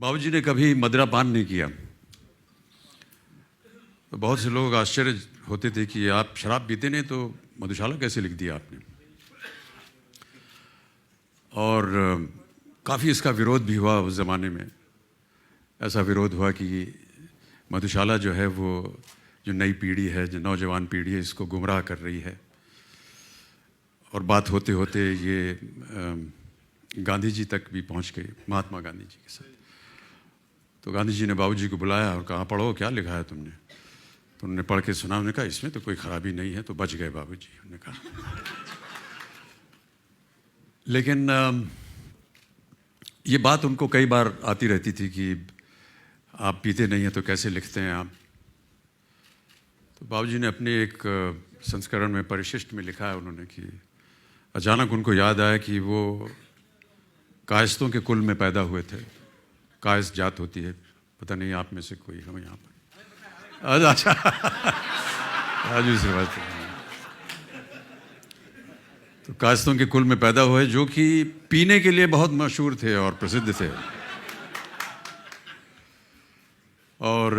बाबूजी ने कभी मदिरा पान नहीं किया। तो बहुत से लोग आश्चर्य होते थे कि आप शराब पीते नहीं तो मधुशाला कैसे लिख दिया आपने। और काफ़ी इसका विरोध भी हुआ उस ज़माने में। ऐसा विरोध हुआ कि मधुशाला जो है वो जो नई पीढ़ी है, जो नौजवान पीढ़ी है, इसको गुमराह कर रही है। और बात होते होते ये गांधी जी तक भी पहुंच गई, महात्मा गांधी जी के साथ। तो गांधी जी ने बाबूजी को बुलाया और कहा, पढ़ो क्या लिखा है तुमने। तो उन्होंने पढ़ के सुना। उन्होंने कहा इसमें तो कोई खराबी नहीं है। तो बच गए बाबूजी, उन्होंने कहा। लेकिन ये बात उनको कई बार आती रहती थी कि आप पीते नहीं हैं तो कैसे लिखते हैं आप। तो बाबूजी ने अपने एक संस्करण में, परिशिष्ट में लिखा है उन्होंने कि अचानक उनको याद आया कि वो कायस्तों के कुल में पैदा हुए थे। कायस्थ जात होती है, पता नहीं आप में से कोई हम यहाँ पर। अच्छा राजू से बात। तो कायस्तों के कुल में पैदा हुए जो कि पीने के लिए बहुत मशहूर थे और प्रसिद्ध थे। और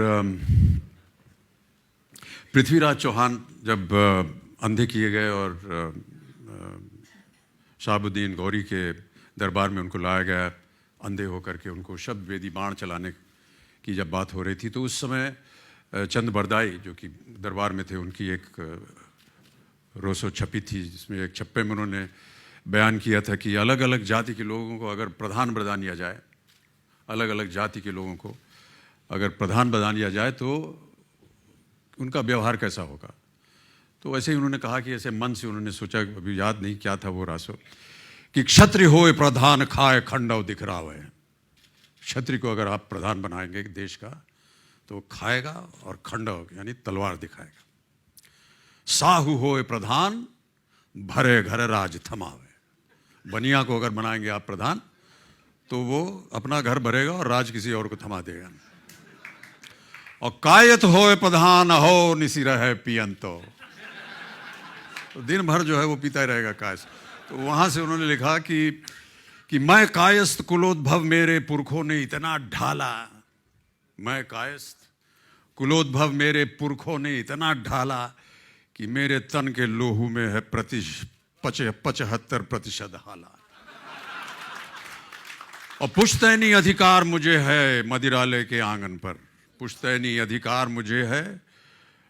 पृथ्वीराज चौहान जब अंधे किए गए और शहाबुद्दीन गौरी के दरबार में उनको लाया गया, अंधे होकर के उनको शब्द वेदी बाण चलाने की जब बात हो रही थी, तो उस समय चंद बरदाई जो कि दरबार में थे, उनकी एक रोसो छपी थी, जिसमें एक छप्पे में उन्होंने बयान किया था कि अलग अलग जाति के लोगों को अगर प्रधान बना दिया जाए, अलग अलग जाति के लोगों को अगर प्रधान बना दिया जाए तो उनका व्यवहार कैसा होगा। तो वैसे ही उन्होंने कहा कि ऐसे मन से उन्होंने सोचा, अभी याद नहीं क्या था वो रासो, कि क्षत्रिय होए प्रधान खाए खंडव दिखरावे। क्षत्रिय को अगर आप प्रधान बनाएंगे देश का तो वो खाएगा और खंडव यानी तलवार दिखाएगा। साहू होए प्रधान भरे घर राज थमावे। बनिया को अगर बनाएंगे आप प्रधान तो वो अपना घर भरेगा और राज किसी और को थमा देगा। और कायत होए प्रधान हो निसी रहे पियंतो। तो दिन भर जो है वो पीता ही रहेगा कायस्थ। तो वहां से उन्होंने लिखा कि मैं कायस्थ कुलोद्भव मेरे पुरखों ने इतना ढाला। मैं कायस्थ कुलोद्भव मेरे पुरखों ने इतना ढाला कि मेरे तन के लोहू में है 75% हाला। और पुश्तैनी अधिकार मुझे है मदिरालय के आंगन पर। पुश्तैनी अधिकार मुझे है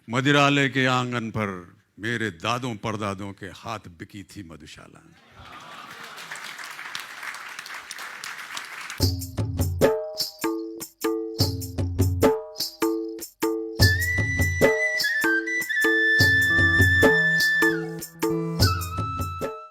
मदिरालय के आंगन पर। मेरे दादों परदादों के हाथ बिकी थी मधुशाला।